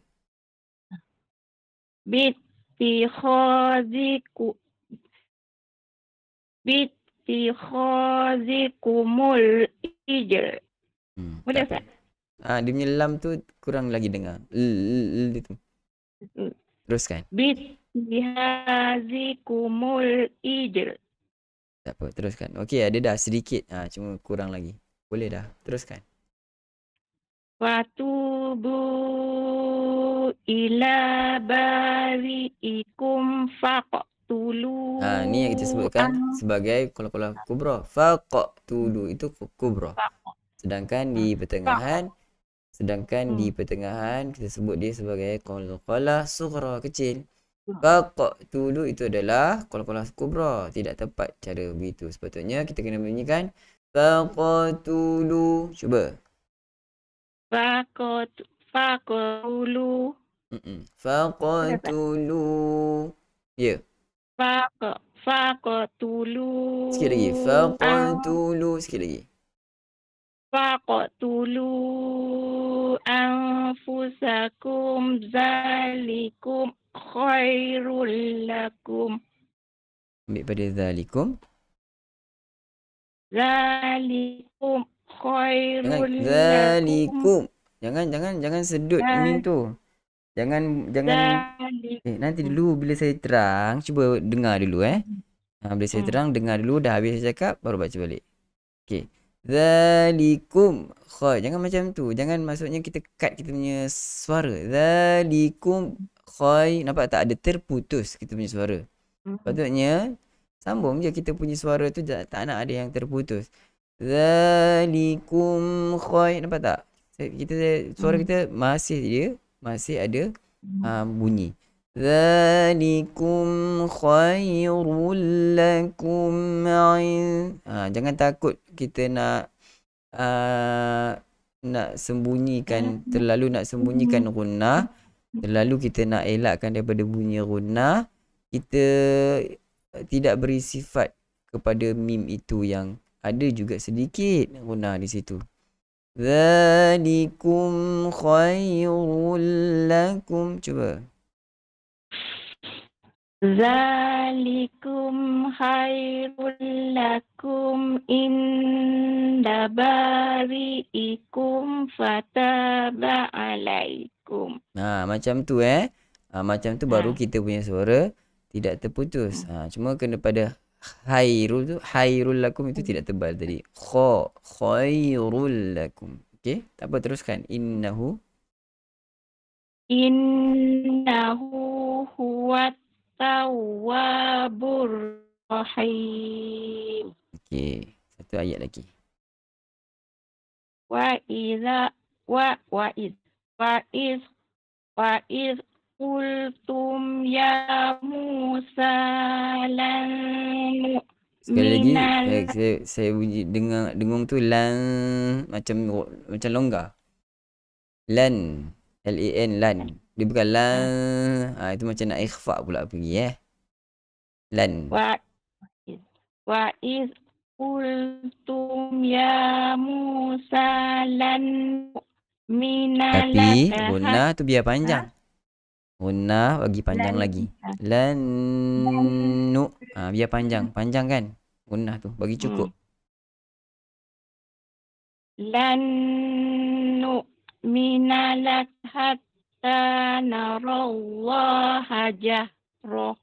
Bittikhazikumul ijl. Boleh Ustaz? Dia punya lam tu kurang lagi dengar. Dia tu. Teruskan. Bittikhazikumul ijl. Tak apa, teruskan. Okey, ada dah sedikit. Cuma kurang lagi. Boleh dah. Teruskan. Fatubu ila bari'ikum faqtulu. Ni yang kita sebutkan sebagai qala kubra. Faqtulu itu kubra. Sedangkan di pertengahan kita sebut dia sebagai qala sughra, kecil. Faqtulu itu adalah qala kubra. Tidak tepat cara begitu. Sepatutnya kita kena bunyikan faqtulu. Cuba. Faqtulu. Faqtulu. Ya. Faqtulu. Sikit lagi. Faqtulu. Sikit lagi. Faqtulu anfusakum zalikum khairul lakum. Ambil pada zalikum. Zalikum khairul lakum. Zalikum. Jangan sedut mim tu. Jangan nanti dulu bila saya terang, cuba dengar dulu bila saya terang, dengar dulu, dah habis saya cakap baru baca balik. Okey. Zalikum khair. Jangan macam tu. Jangan, maksudnya kita cut kita punya suara. Zalikum khair. Nampak tak ada terputus kita punya suara. Patutnya sambung je kita punya suara tu, tak nak ada yang terputus. Zalikum khair. Nampak tak? Suara kita masih ada bunyi. Zalikum khairul lakum. Jangan takut kita nak sembunyikan, terlalu nak sembunyikan gunnah, terlalu kita nak elakkan daripada bunyi gunnah. Kita tidak beri sifat kepada mim itu yang ada juga sedikit gunnah di situ. Zalikum khairul lakum. Cuba. Zalikum khairul lakum inda bari'ikum fataba alaikum. Macam tu macam tu baru kita punya suara tidak terputus. Cuma kena pada khairul lakum itu tidak tebal tadi. Khairul lakum. Okey, tak apa, teruskan. Innahu huwat Tawwabur Rahim. Okey, satu ayat lagi. Wa iz qultum ya Musa lan Sekali lagi saya bunyi dengung tu lan macam longgar. Lan, LAN, lan. Dia bukan lan. Itu macam nak ikhfa pula pergi Lan. Wa iz qultum ya Musa lan minal. Tapi gunnah tu biar panjang. Gunnah bagi panjang lagi. Lan nu. Biar panjang kan? Gunnah tu bagi cukup. Lan nu minalak hatta narallaha jahroh.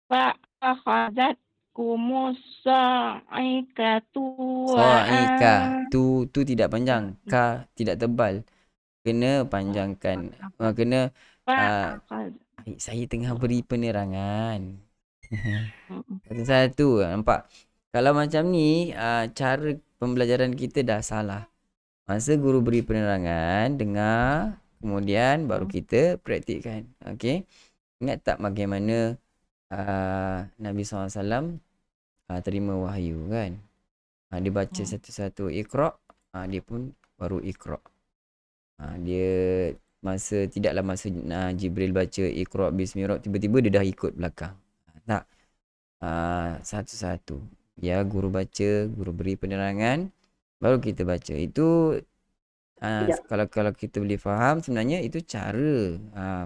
Fa'akhazatkumus sa'ikatu Sa'ika. Tu tidak panjang. Ka tidak tebal. Kena panjangkan. Kena saya tengah beri penerangan. Satu-satu nampak. Kalau macam ni, cara pembelajaran kita dah salah. Masa guru beri penerangan, dengar, kemudian baru kita praktikkan. Okey. Ingat tak bagaimana Nabi SAW terima wahyu kan? Dia baca satu-satu Iqra, dia pun baru Iqra. Dia tidaklah masa Jibril baca Iqra bismi rabbik, tiba-tiba dia dah ikut belakang. Tak. Satu-satu. Ya, guru baca, guru beri penerangan, baru kita baca. Itu kalau kita boleh faham, sebenarnya itu cara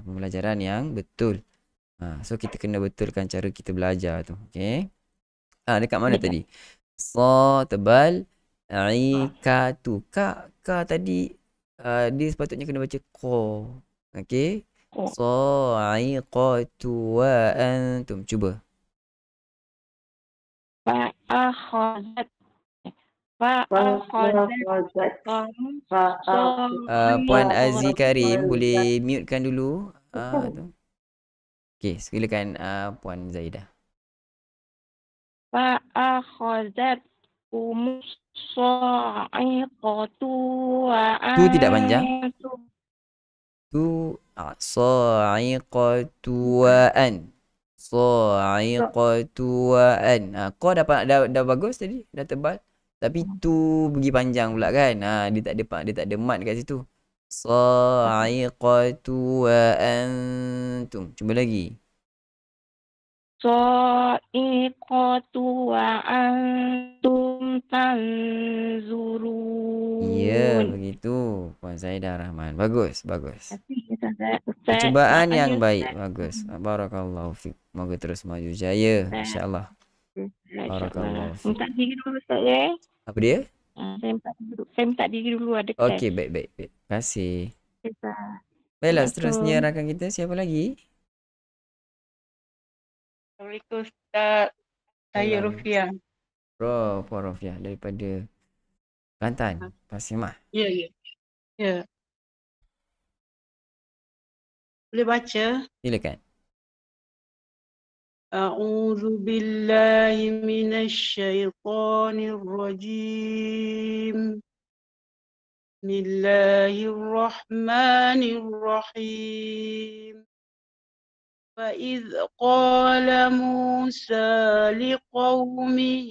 pembelajaran yang betul. So kita kena betulkan cara kita belajar tu. Okey. Dekat mana tadi? So tebal, aikatu. Ka tadi dia sepatutnya kena baca ko. Okey. So aiqatu wa antum. Cuba. Fa'akhazat Puan Aziz Karim boleh mutekan dulu. Tu. Okey, silakan Puan Zaidah. Fa'akhazat sa'iqatu wa Tu tidak panjang. antum. Tu sa'iqatu wa an. Sa'iqatu wa an. Kau dah bagus tadi, dah tebal. Tapi tu pergi panjang pula kan. Dia tak ada mat kat situ. Sa'iqatu wa antum. Cuba lagi. Sa'iqatu wa antum tanzurun. Ya, begitu. Puan Zaidah Rahman. Bagus. Ustaz. Percubaan yang baik. Bagus. Barakallahu fiik. Moga terus maju jaya. InsyaAllah. Barakallahu fiik. Minta diri dulu Ustaz ya. Apa dia? Saya minta diri dulu ada kelas. Okey, baik. Terima kasih. Ustaz. Baiklah, Assalamualaikum. seterusnya rakan kita siapa lagi? Assalamualaikum Ustaz. Saya Salam. Rufiah. Puan Rofiah daripada Kelantan, Pasimah. Ya. Boleh baca? Silakan. A'udzu billahi minasyaitonir rajim. Bismillahirrahmanirrahim. وَإِذْ قَالَ مُوسَى لِقَوْمِهِ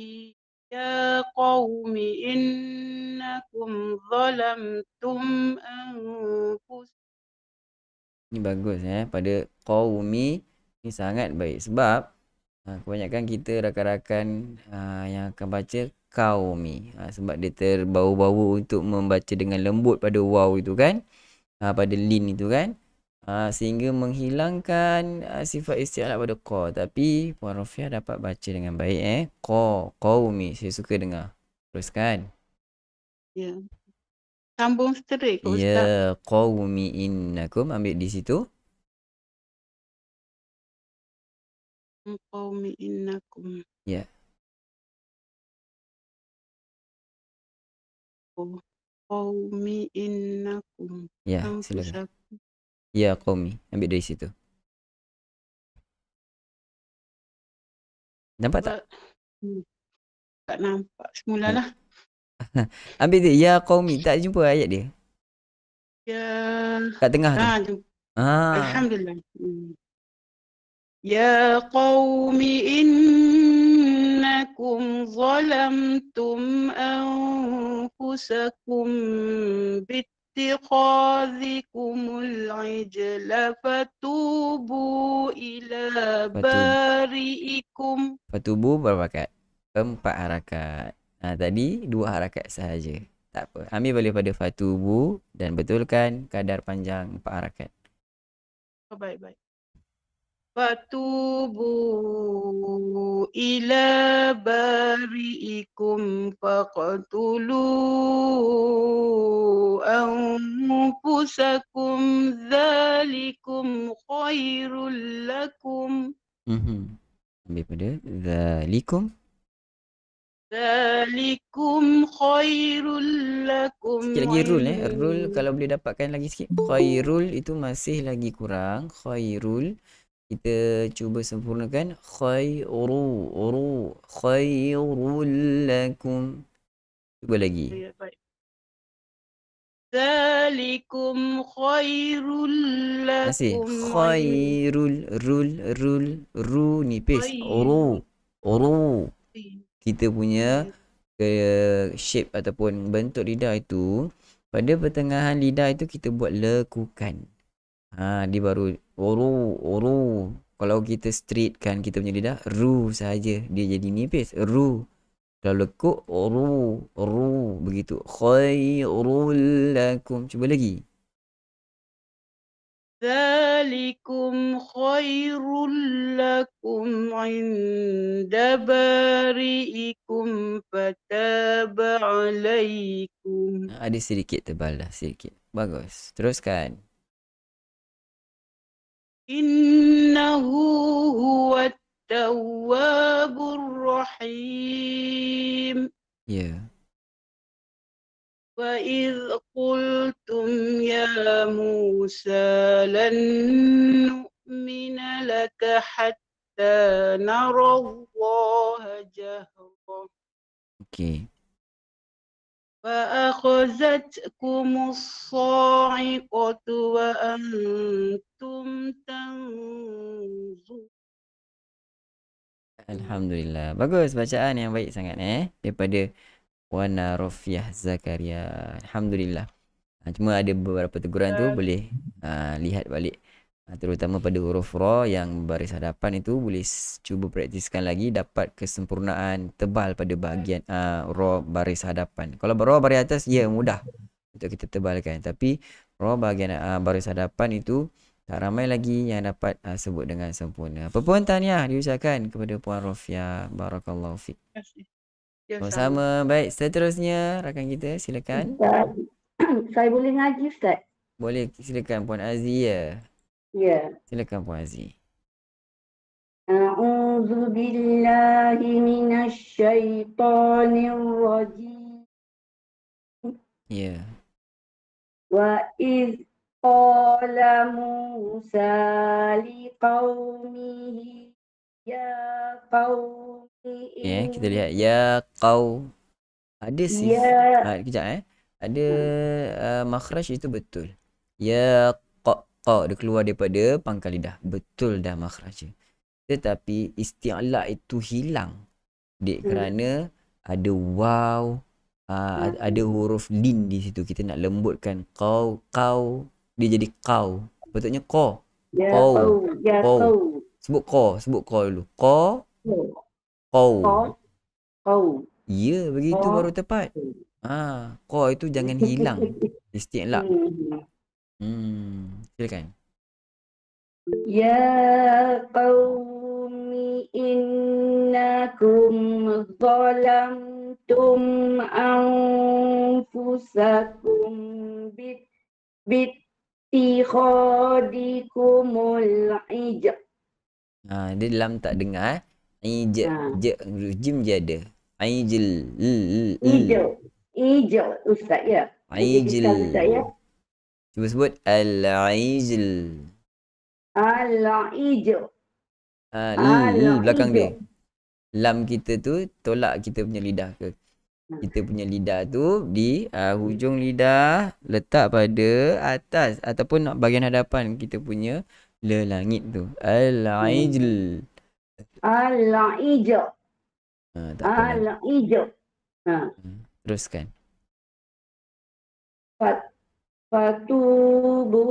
يَا قَوْمِ إِنَّكُمْ ظَلَمْتُمْ أَنفُسَكُمْ. Ini bagus pada qaumi ni sangat baik sebab kebanyakan kita rakan-rakan yang akan baca qaumi sebab dia terbau-bau untuk membaca dengan lembut pada waw itu kan, pada lin itu kan. Sehingga menghilangkan sifat isti'ala pada qa. Tapi Puan Rofiah dapat baca dengan baik qaumi. Saya suka dengar. Teruskan. Ya. Sambung straight ke Ustaz? Ya, qaumi innakum. Ambil di situ. Qaumi innakum. Ya. Qaumi innakum. Ya, silakan. Ya, qaumi. Ambil dari situ. Nampak tak? Tak nampak. Semulalah. Ambil dia. Ya, qaumi. Tak jumpa ayat dia. Ya. Kat tengah tu. Alhamdulillah. Ya qaumi innakum zalamtum anfusakum bittikhadhikumul ijla fatubu ila bari'ikum. Fatubu berapa harakat? 4 harakat. Tadi 2 harakat sahaja. Tak apa. Ambil balik pada fatubu dan betulkan kadar panjang 4 harakat. Baik. Fatubu ila bari'ikum faqtulu anfusakum dzalikum khairul lakum. Ambil pada dzalikum. Dzalikum khairul lakum. Sikit lagi rule Rule kalau boleh dapatkan lagi sikit. Khairul itu masih lagi kurang. Khairul. Kita cuba sempurnakan. Khairul lakum. Cuba lagi. Ya, baik. Zalikum khairul Masih. lakum Khairul. Ru nipis. Ru. Kita punya shape ataupun bentuk lidah itu, pada pertengahan lidah itu kita buat lekukan. Dia baru oru. Kalau kita straight kan kita punya lidah, ru saja, dia jadi nipis, ru. Kalau lekuk, oru. Begitu. Khairul lakum. Cuba lagi. Zalikum khairul lakum inda bari'ikum fataba alaikum. Ada sedikit tebal dah, sedikit. Bagus. Teruskan. Innahu huwat tawwabur rahim. Ya. وَإِذْ قُلْتُمْ يَا مُوسَى لَن نُّؤْمِنَ لَكَ حَتَّى نَرَى اللَّهَ جَهْرَةً Okey. فَأَخَذَتْكُمُ الصَّاعِقَةُ وَأَنْتُمْ تَنظُرُونَ. Alhamdulillah. Bagus, bacaan yang baik sangat daripada Wana Rofiah Zakaria. Alhamdulillah. Cuma ada beberapa teguran tu boleh lihat balik. Terutama pada huruf ra yang baris hadapan itu boleh cuba praktiskan lagi, dapat kesempurnaan tebal pada bahagian ra baris hadapan. Kalau ra baris atas ya mudah untuk kita tebalkan, tapi ra bahagian baris hadapan itu tak ramai lagi yang dapat sebut dengan sempurna. Apa pun tahniah diucapkan kepada Puan Rofiah. Barakallahu fiik. Terima kasih. Ya, Sama-sama. Baik, seterusnya rakan kita silakan. Ustaz, saya boleh ngaji Ustaz? Boleh, silakan Puan Azia. Ya. Silakan Puan Aziz. A'udzu billahi minasy syaithanir rajim. Ya. Wa iz qala Musa liqaumihi ya qaumi Kita lihat ya qau. Ada kejap Ada makhraj itu betul. Ya qa dia keluar daripada pangkal lidah. Betul dah makhraj. Tetapi isti'la itu hilang. Kerana ada waw, ada huruf lin di situ. Kita nak lembutkan kau, dia jadi kau. Patutnya ko. Ya Qau. qau. Sebut ko dulu. Ko. Kau. Ya, begitu baru tepat. Ko itu jangan hilang. Isti'la. Silakan. Ya qaumi innakum zalamtum anfusakum bittikhadikumul ijab. Dia dalam tak dengar. Jim je ada. Ijal Ustaz ya. Aijil. Cuba sebut al-aijil. Al-ijal. Belakang dia. Lam kita tu tolak kita punya lidah ke. Kita punya lidah tu di hujung lidah letak pada atas ataupun bahagian hadapan kita punya langit tu. Al-aijil. Al-ijal. Al-ijal. Teruskan. Fatubu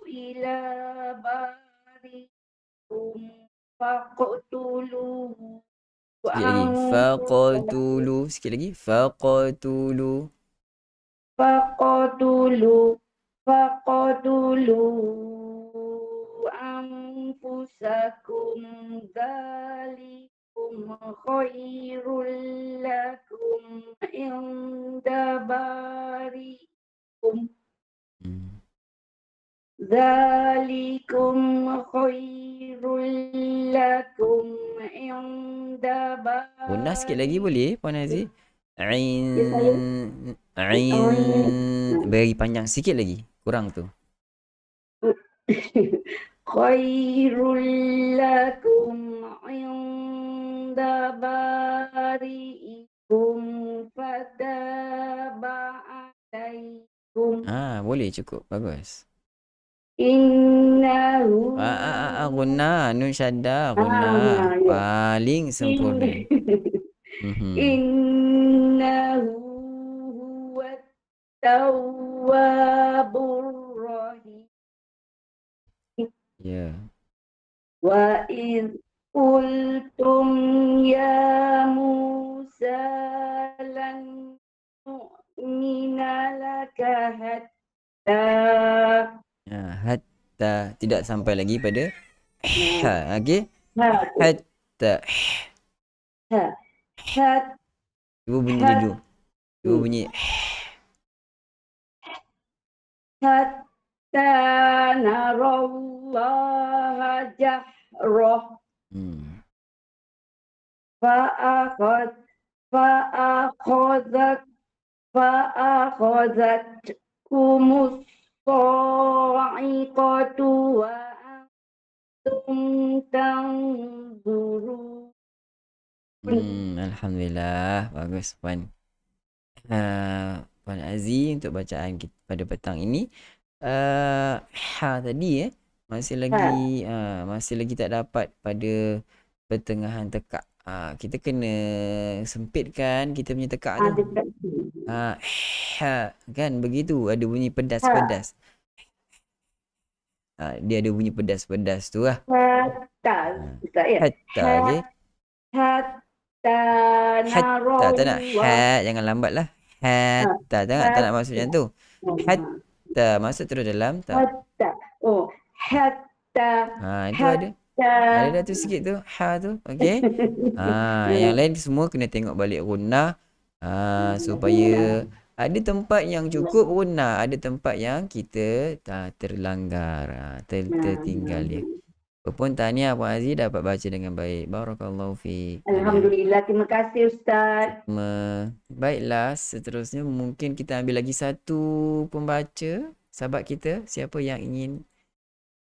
ila barikum faqtulu. Sikit lagi. Sikit lagi. Faqtulu anfusakum dzalikum khairul lakum inda barikum. Dzalikum khairul lakum inda barikum. Guna sikit lagi boleh Puan Aziz? Beri panjang sikit lagi. Kurang tu. khairul lakum inda bari'ikum fataba alaikum Boleh cukup. Bagus. innahu Guna, nun syadda, guna. ya. Paling sempurna. Innahu huwat tawwabur rahim. Ya. Wa idh qultum ya Musa lan nu'mina laka hatta Hatta. Tidak sampai lagi pada okey. hatta Hatta. Cuba bunyi dulu. Cuba bunyi. hatta narallaha jahrah fa'akhadhatkumus sa'iqatu wa antum tanzurun. Alhamdulillah. Bagus Puan. Puan Aziz untuk bacaan kita pada petang ini. Tadi masih lagi tak dapat pada pertengahan tekak. Kita kena sempitkan kita punya tekak tu. Kan begitu, ada bunyi pedas-pedas. Dia ada bunyi pedas-pedas tu lah. Hatta, Ustaz ya. Hatta, okey. Hatta Hatta, tak nak jangan lambat lah. Hatta, tak nak masuk macam tu. Hatta, masuk terus dalam tak. Hatta. Hatta. Itu ada. Ada dah tu sikit tu. Tu. Okey. Yang lain semua kena tengok balik gunnah. Supaya ada tempat yang cukup gunnah, ada tempat yang kita terlanggar, tertinggal dia. Apapun tahniah Puan Aziz dapat baca dengan baik. Barakallahu fiik. Alhamdulillah, terima kasih Ustaz. Baiklah, seterusnya mungkin kita ambil lagi satu pembaca, sahabat kita, siapa yang ingin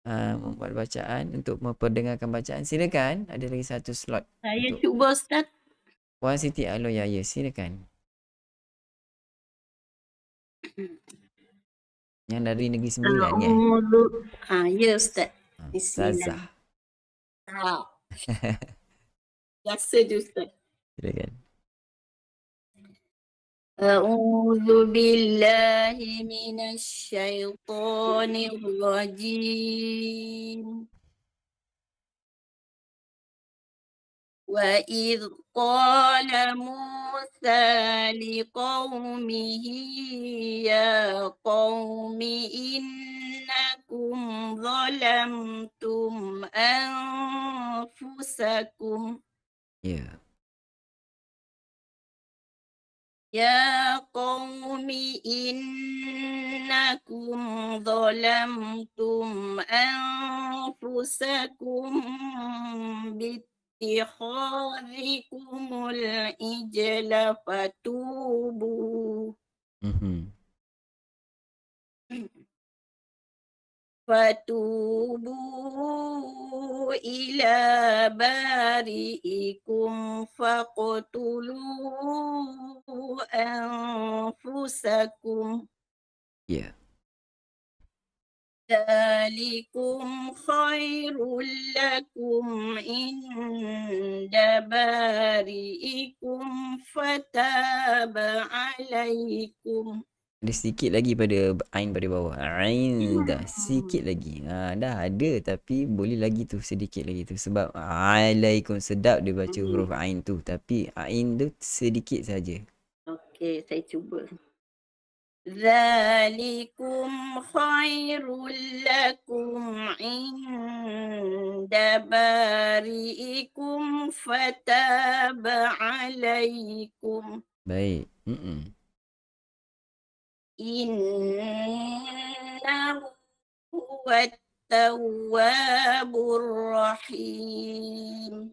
membuat bacaan untuk memperdengarkan bacaan. Silakan, ada lagi satu slot. Saya cuba Ustaz. Puan Siti Aloyaya, silakan. Yang dari Negeri Sembilan kan? Ya Ustaz. Ustazah. Biasa je Ustaz. Silakan. A'udzu billahi minasy syaithanir rajim. Wa idh qala Musa liqaumihi ya qaumi innakum zalamtum anfusakum. Ya qaumi innakum zalamtum anfusakum ittikhadhikumul ijla fatubu ila bari'ikum faqtulu anfusakum. Dzalikum khairul lakum inda bari'ikum fataba alaikum. Ada sikit lagi pada ain pada bawah. Ain dah sikit lagi. Dah ada tapi boleh lagi tu sedikit lagi tu sebab alaikum sedap dia baca huruf ain tu tapi ain tu sedikit saja. Okey, saya cuba. Dzalikum khairul lakum inda bari'ikum fataba alaikum. Baik. Innahu huwat tawwabur rahim.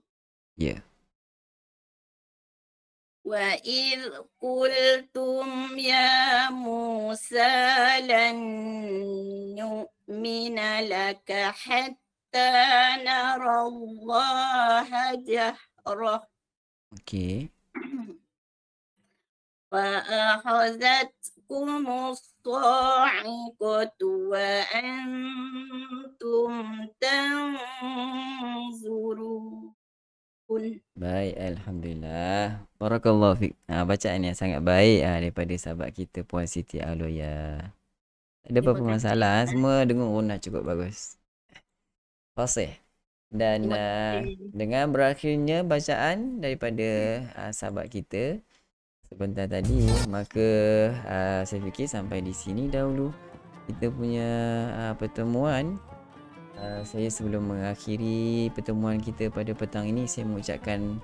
Wa idh qultum ya Musa lan nu'mina laka hatta حتى نرى الله جهرة Okey. فأخذتكم الصاعقة وأنتم تنظرون. Baik, alhamdulillah. Barakallahu fiik. Bacaan yang sangat baik daripada sahabat kita Puan Siti Aloya. Ada apa-apa Terima kasih, masalah? Ustaz. Semua dengar Rona cukup bagus. Fasih. Dan Terima kasih. dengan berakhirnya bacaan daripada sahabat kita sebentar tadi, maka saya fikir sampai di sini dahulu kita punya pertemuan. Saya sebelum mengakhiri pertemuan kita pada petang ini, saya mengucapkan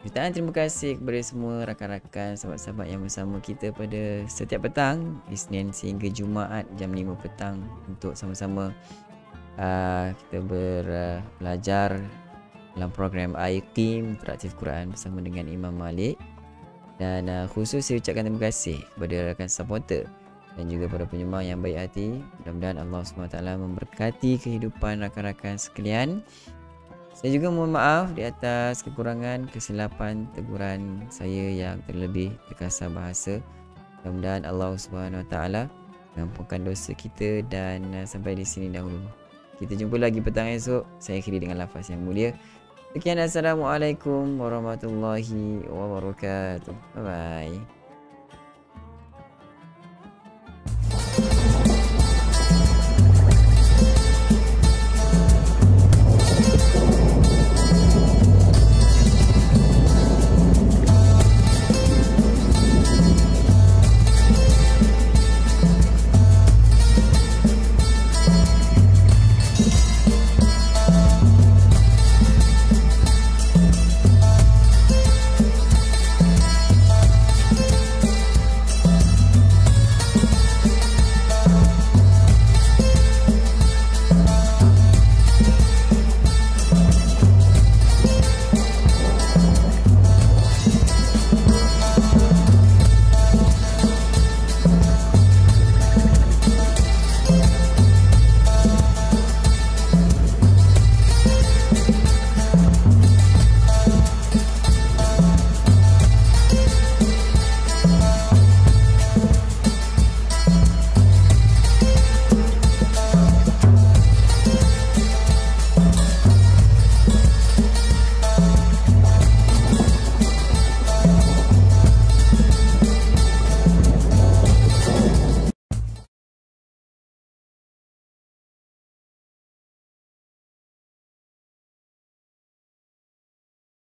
jutaan terima kasih kepada semua rakan-rakan, sahabat-sahabat yang bersama kita pada setiap petang Isnin sehingga Jumaat jam 5 petang untuk sama-sama kita belajar dalam program IQIM Interaktif Quran bersama dengan Imam Malik. Dan khusus saya ucapkan terima kasih kepada rakan supporter dan juga para penyembah yang baik hati. Mudah-mudahan Allah SWT memberkati kehidupan rakan-rakan sekalian. Saya juga mohon maaf di atas kekurangan, kesilapan, teguran saya yang terlebih terkasar bahasa. Mudah-mudahan Allah SWT mengampunkan dosa kita. Dan sampai di sini dahulu. Kita jumpa lagi petang esok. Saya akhiri dengan lafaz yang mulia. Sekian, Assalamualaikum warahmatullahi wabarakatuh. Bye-bye.